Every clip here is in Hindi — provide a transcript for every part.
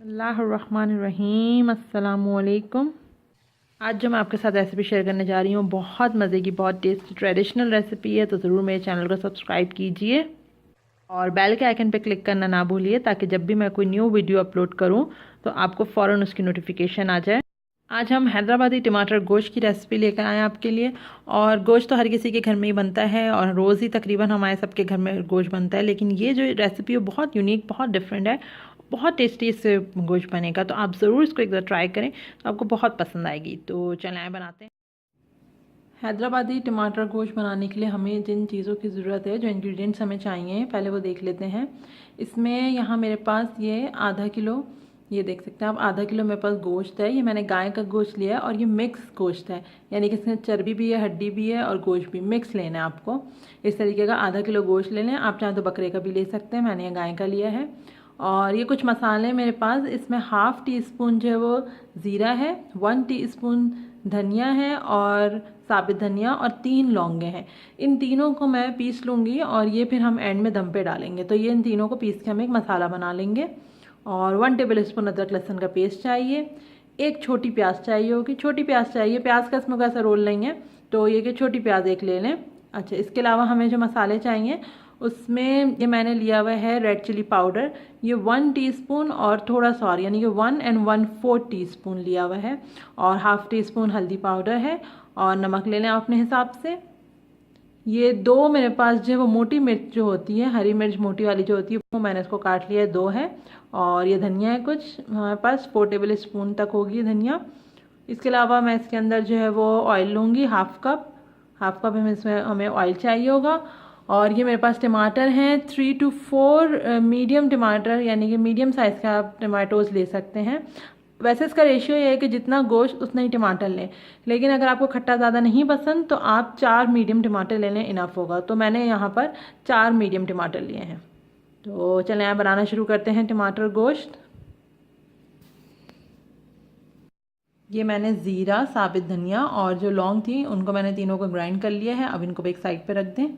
बिस्मिल्लाहिर्रहमानिर्रहीम। अस्सलामुअलैकुम। आज जो मैं आपके साथ रेसिपी शेयर करने जा रही हूँ बहुत मज़े की, बहुत टेस्टी ट्रेडिशनल रेसिपी है, तो ज़रूर मेरे चैनल को सब्सक्राइब कीजिए और बेल के आइकन पे क्लिक करना ना भूलिए ताकि जब भी मैं कोई न्यू वीडियो अपलोड करूँ तो आपको फ़ौरन उसकी नोटिफिकेशन आ जाए। आज हम हैदराबादी टमाटर गोश्त की रेसिपी लेकर आए हैं आपके लिए। और गोश्त तो हर किसी के घर में ही बनता है और रोज़ ही तकरीबन हमारे सबके घर में गोश्त बनता है, लेकिन ये जो रेसिपी है बहुत यूनिक, बहुत डिफरेंट है, बहुत टेस्टी इससे गोश्त बनेगा। तो आप ज़रूर इसको एक बार ट्राई करें, तो आपको बहुत पसंद आएगी। तो चलें आए बनाते हैं। हैदराबादी टमाटर गोश्त बनाने के लिए हमें जिन चीज़ों की ज़रूरत है, जो इंग्रेडिएंट्स हमें चाहिए, पहले वो देख लेते हैं। इसमें यहाँ मेरे पास ये आधा किलो, ये देख सकते हैं आप, आधा किलो मेरे पास गोश्त है। ये मैंने गाय का गोश्त लिया है और ये मिक्स गोश्त है, यानी कि इसमें चर्बी भी है, हड्डी भी है और गोश्त भी मिक्स लेना है आपको। इस तरीके का आधा किलो गोश्त ले लें। आप चाहें तो बकरे का भी ले सकते हैं, मैंने ये गाय का लिया है। और ये कुछ मसाले मेरे पास, इसमें हाफ़ टी स्पून जो है वो ज़ीरा है, 1 टीस्पून धनिया है और साबित धनिया, और 3 लौंगे हैं। इन तीनों को मैं पीस लूँगी और ये फिर हम एंड में दम पे डालेंगे। तो ये इन तीनों को पीस के हम एक मसाला बना लेंगे। और 1 टेबल स्पून अदरक लहसुन का पेस्ट चाहिए। एक छोटी प्याज चाहिए होगी, छोटी प्याज चाहिए, प्याज का इसमें कैसा रोल नहीं है, तो ये कि छोटी प्याज एक ले लें। अच्छा, इसके अलावा हमें जो मसाले चाहिए उसमें ये मैंने लिया हुआ है रेड चिली पाउडर, ये 1 टीस्पून और थोड़ा सा और, यानी कि 1 1/4 टीस्पून लिया हुआ है। और हाफ़ टी स्पून हल्दी पाउडर है और नमक ले लें अपने हिसाब से। ये 2 मेरे पास जो है वो मोटी मिर्च जो होती है, हरी मिर्च मोटी वाली जो होती है, वो मैंने इसको काट लिया है, 2 है। और ये धनिया है कुछ हमारे पास, 4 टेबल स्पून तक होगी धनिया। इसके अलावा मैं इसके अंदर जो है वो ऑयल लूँगी, हाफ़ कप हमें ऑयल चाहिए होगा। और ये मेरे पास टमाटर हैं 3 to 4 मीडियम टमाटर, यानी कि मीडियम साइज़ का आप टमाटोज़ ले सकते हैं। वैसे इसका रेशियो ये है कि जितना गोश्त उतना ही टमाटर लें, लेकिन अगर आपको खट्टा ज़्यादा नहीं पसंद तो आप 4 मीडियम टमाटर ले लें, इनफ होगा। तो मैंने यहाँ पर 4 मीडियम टमाटर लिए हैं। तो चलें आप बनाना शुरू करते हैं टमाटर गोश्त। ये मैंने ज़ीरा, साबित धनिया और जो लौंग थी उनको मैंने तीनों को ग्राइंड कर लिया है। अब इनको एक साइड पे रख दें।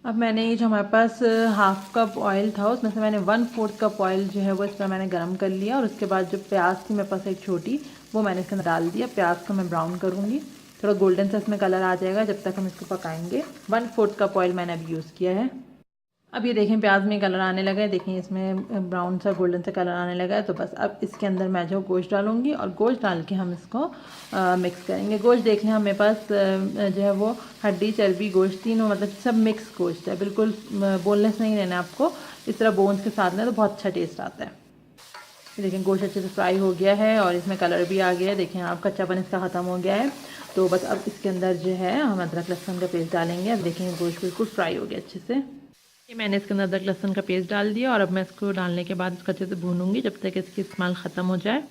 अब मैंने ये जो हमारे पास हाफ़ कप ऑयल था, उसमें से मैंने 1/4 कप ऑयल जो है वो इस पर मैंने गर्म कर लिया। और उसके बाद जो प्याज थी मेरे पास एक छोटी, वो मैंने इसके अंदर डाल दिया। प्याज को मैं ब्राउन करूँगी, थोड़ा गोल्डन सा इसमें कलर आ जाएगा जब तक हम इसको पकाएंगे। 1/4 कप ऑयल मैंने अभी यूज़ किया है। अब ये देखें प्याज में कलर आने लगा है, देखें इसमें ब्राउन सा गोल्डन सा कलर आने लगा है। तो बस अब इसके अंदर मैं जो गोश्त डालूंगी और गोश्त डाल के हम इसको मिक्स करेंगे। गोश्त देख लें, हम मेरे पास जो है वो हड्डी, चर्बी, गोश्त तीनों, मतलब सब मिक्स गोश्त है, बिल्कुल बोनलेस नहीं लेना आपको। इस तरह बोन्स के साथ लें तो बहुत अच्छा टेस्ट आता है। देखें गोश्त अच्छे से फ्राई हो गया है और इसमें कलर भी आ गया है। देखें आप, कच्चापन इसका ख़त्म हो गया है। तो बस अब इसके अंदर जो है हम अदरक लहसुन का पेस्ट डालेंगे। अब देखें गोश्त बिल्कुल फ्राई हो गया अच्छे से। ये मैंने इसके अंदर अदरक लहसुन का पेस्ट डाल दिया और अब मैं इसको डालने के बाद इसको अच्छे से भूनूंगी जब तक इसकी स्मेल ख़त्म हो जाए।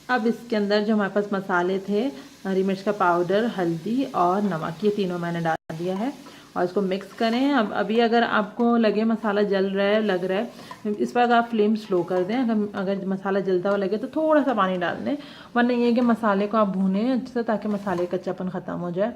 अब इसके अंदर जो हमारे पास मसाले थे, हरी मिर्च का पाउडर, हल्दी और नमक, ये तीनों मैंने डाल दिया है और इसको मिक्स करें। अब अभी अगर आपको लगे मसाला जल रहा है, लग रहा है, इस पर आप फ्लेम स्लो कर दें। अगर मसाला जलता हुआ लगे तो थोड़ा सा पानी डाल दें, वरना ये कि मसाले को आप भूनें अच्छे से ताकि मसाले का कच्चापन ख़त्म हो जाए।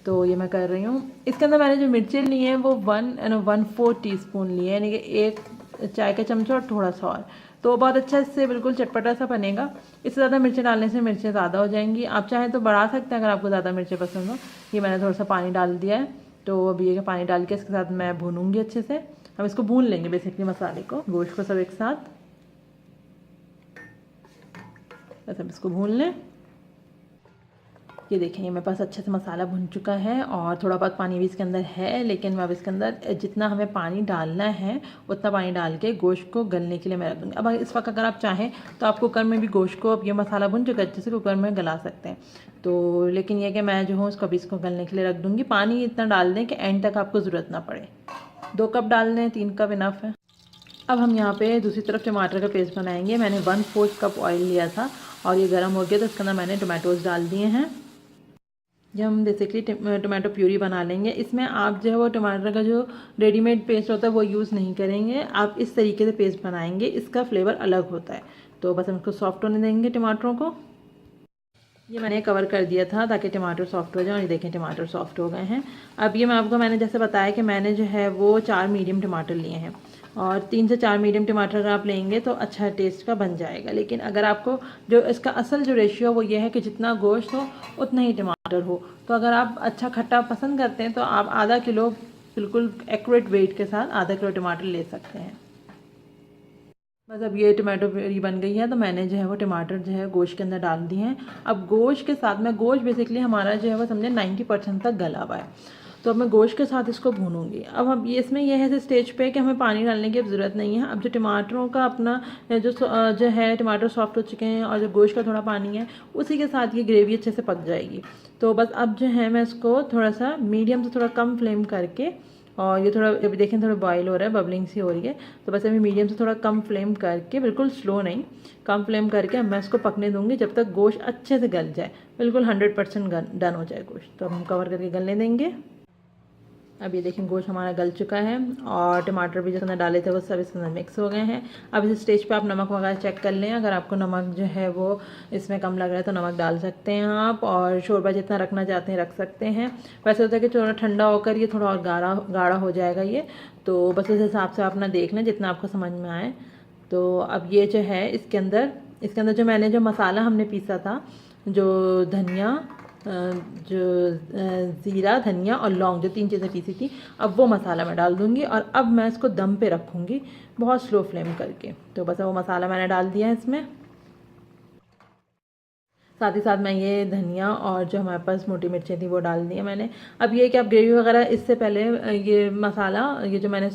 तो ये मैं कर रही हूँ। इसके अंदर मैंने जो मिर्चें ली हैं वो 1 1/4 टीस्पून लिए हैं, यानी कि 1 चाय का चमचा और थोड़ा सा और। तो बहुत अच्छा इससे बिल्कुल चटपटा सा बनेगा। इससे ज़्यादा मिर्चें डालने से मिर्चें ज़्यादा हो जाएंगी। आप चाहें तो बढ़ा सकते हैं अगर आपको ज़्यादा मिर्चें पसंद हो। ये मैंने थोड़ा सा पानी डाल दिया है। तो अभी ये पानी डाल के इसके साथ मैं भूनूंगी अच्छे से। हम इसको भून लेंगे बेसिकली, मसाले को, गोश्त को सब एक साथ, बस अब इसको भून लें। ये देखें मेरे पास अच्छे से मसाला भुन चुका है और थोड़ा बहुत पानी भी इसके अंदर है, लेकिन मैं अब इसके अंदर जितना हमें पानी डालना है उतना पानी डाल के गोश्त को गलने के लिए मैं रख दूँगी। अब इस वक्त अगर आप चाहें तो आप कुकर में भी गोश्त को, अब ये मसाला भुन चुका है, अच्छे से कुकर में गला सकते हैं। तो लेकिन यह कि मैं जो हूँ उसको अभी इसको गलने के लिए रख दूँगी। पानी इतना डाल दें कि एंड तक आपको ज़रूरत ना पड़े। 2 कप डाल दें, 3 कप इनफ है। अब हम यहाँ पे दूसरी तरफ टमाटर का पेस्ट बनाएंगे। मैंने 1/4 कप ऑयल लिया था और ये गर्म हो गया तो इसके अंदर मैंने टमाटोज़ डाल दिए हैं। जब हम बेसिकली टमाटो प्यूरी बना लेंगे, इसमें आप जो है वो टमाटर का जो रेडीमेड पेस्ट होता है वो यूज़ नहीं करेंगे, आप इस तरीके से पेस्ट बनाएंगे, इसका फ्लेवर अलग होता है। तो बस हम इसको सॉफ्ट होने देंगे टमाटरों को। ये मैंने कवर कर दिया था ताकि टमाटर सॉफ्ट हो जाए और ये देखें टमाटर सॉफ्ट हो गए हैं। अब ये मैंने जैसे बताया कि मैंने जो है वो 4 मीडियम टमाटर लिए हैं। और 3 से 4 मीडियम टमाटर अगर आप लेंगे तो अच्छा टेस्ट का बन जाएगा। लेकिन अगर आपको जो इसका असल जो रेशियो वो ये है कि जितना गोश्त हो उतना ही टमाटर हो। तो अगर आप अच्छा खट्टा पसंद करते हैं तो आप आधा किलो बिल्कुल एक्यूरेट वेट के साथ आधा किलो टमाटर ले सकते हैं। बस अब ये टमाटो प्यूरी बन गई है तो मैंने जो है वो टमाटर जो है गोश्त के अंदर डाल दिए हैं। अब गोश्त के साथ में गोश्त बेसिकली हमारा जो है वो समझे 90% तक गला हुआ है। तो अब मैं गोश्त के साथ इसको भूनूंगी। अब हम ये इसमें यह है स्टेज पे कि हमें पानी डालने की अब ज़रूरत नहीं है। अब जो टमाटरों का अपना जो है टमाटर सॉफ्ट हो चुके हैं और जो गोश्त का थोड़ा पानी है उसी के साथ ये ग्रेवी अच्छे से पक जाएगी। तो बस अब जो है मैं इसको थोड़ा सा मीडियम से थोड़ा कम फ्लेम करके, और ये थोड़ा अभी देखें थोड़ा बॉईल हो रहा है, बबलिंग सी हो रही है। तो बस अभी मीडियम से थोड़ा कम फ्लेम करके, बिल्कुल स्लो नहीं, कम फ्लेम करके मैं इसको पकने दूंगी जब तक गोश्त अच्छे से गल जाए, बिल्कुल 100% डन हो जाए गोश्त। तो अब हम कवर करके गलने देंगे। अब ये देखें गोश्त हमारा गल चुका है और टमाटर भी जिसने डाले थे वो सब इसके अंदर मिक्स हो गए हैं। अब इस स्टेज पे आप नमक वगैरह चेक कर लें। अगर आपको नमक जो है वो इसमें कम लग रहा है तो नमक डाल सकते हैं आप, और शोरबा जितना रखना चाहते हैं रख सकते हैं। वैसे होता है कि थोड़ा ठंडा होकर ये थोड़ा और गाढ़ा हो जाएगा ये, तो बस उस हिसाब से अपना देख लें जितना आपको समझ में आए। तो अब ये जो है इसके अंदर जो मैंने जो मसाला हमने पीसा था, जो धनिया, जो ज़ीरा, धनिया और लौंग, जो 3 चीज़ें पीसी थी, अब वो मसाला मैं डाल दूँगी और अब मैं इसको दम पे रखूँगी बहुत स्लो फ्लेम करके। तो बस वो मसाला मैंने डाल दिया है इसमें। साथ ही साथ मैं ये धनिया और जो हमारे पास मोटी मिर्चें थी वो डाल दी है मैंने। अब ये कि आप ग्रेवी वगैरह इससे पहले ये मसाला, ये जो मैंने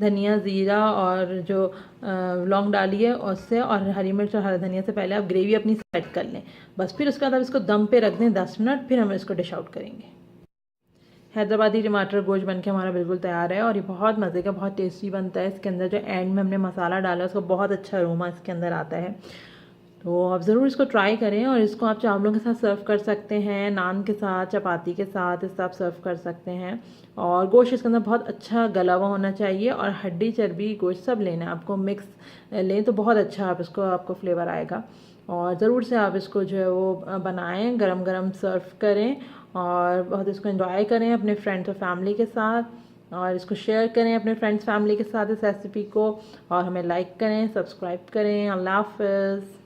धनिया, ज़ीरा और जो लौंग डाली है उससे और हरी मिर्च और हरा धनिया से पहले आप ग्रेवी अपनी सेट कर लें। बस फिर उसके बाद आप इसको दम पे रख दें 10 मिनट, फिर हम इसको डिश आउट करेंगे। हैदराबादी टमाटर गोश्त बनके हमारा बिल्कुल तैयार है और ये बहुत मज़े का, बहुत टेस्टी बनता है। इसके अंदर जो एंड में हमने मसाला डाला है उसका बहुत अच्छा अरोमा इसके अंदर आता है। तो आप ज़रूर इसको ट्राई करें और इसको आप चावलों के साथ सर्व कर सकते हैं, नान के साथ, चपाती के साथ इससे आप सर्व कर सकते हैं। और गोश्त इसके अंदर बहुत अच्छा गला हुआ होना चाहिए और हड्डी चर्बी गोश्त सब लेना है आपको, मिक्स लें तो बहुत अच्छा आपको फ्लेवर आएगा। और ज़रूर से आप इसको जो है वो बनाएं, गरम गरम सर्व करें और बहुत इसको एंजॉय करें अपने फ्रेंड्स और फैमिली के साथ, और इसको शेयर करें अपने फ्रेंड्स फैमिली के साथ इस रेसिपी को, और हमें लाइक करें, सब्सक्राइब करें। अल्लाह हाफ़िज़।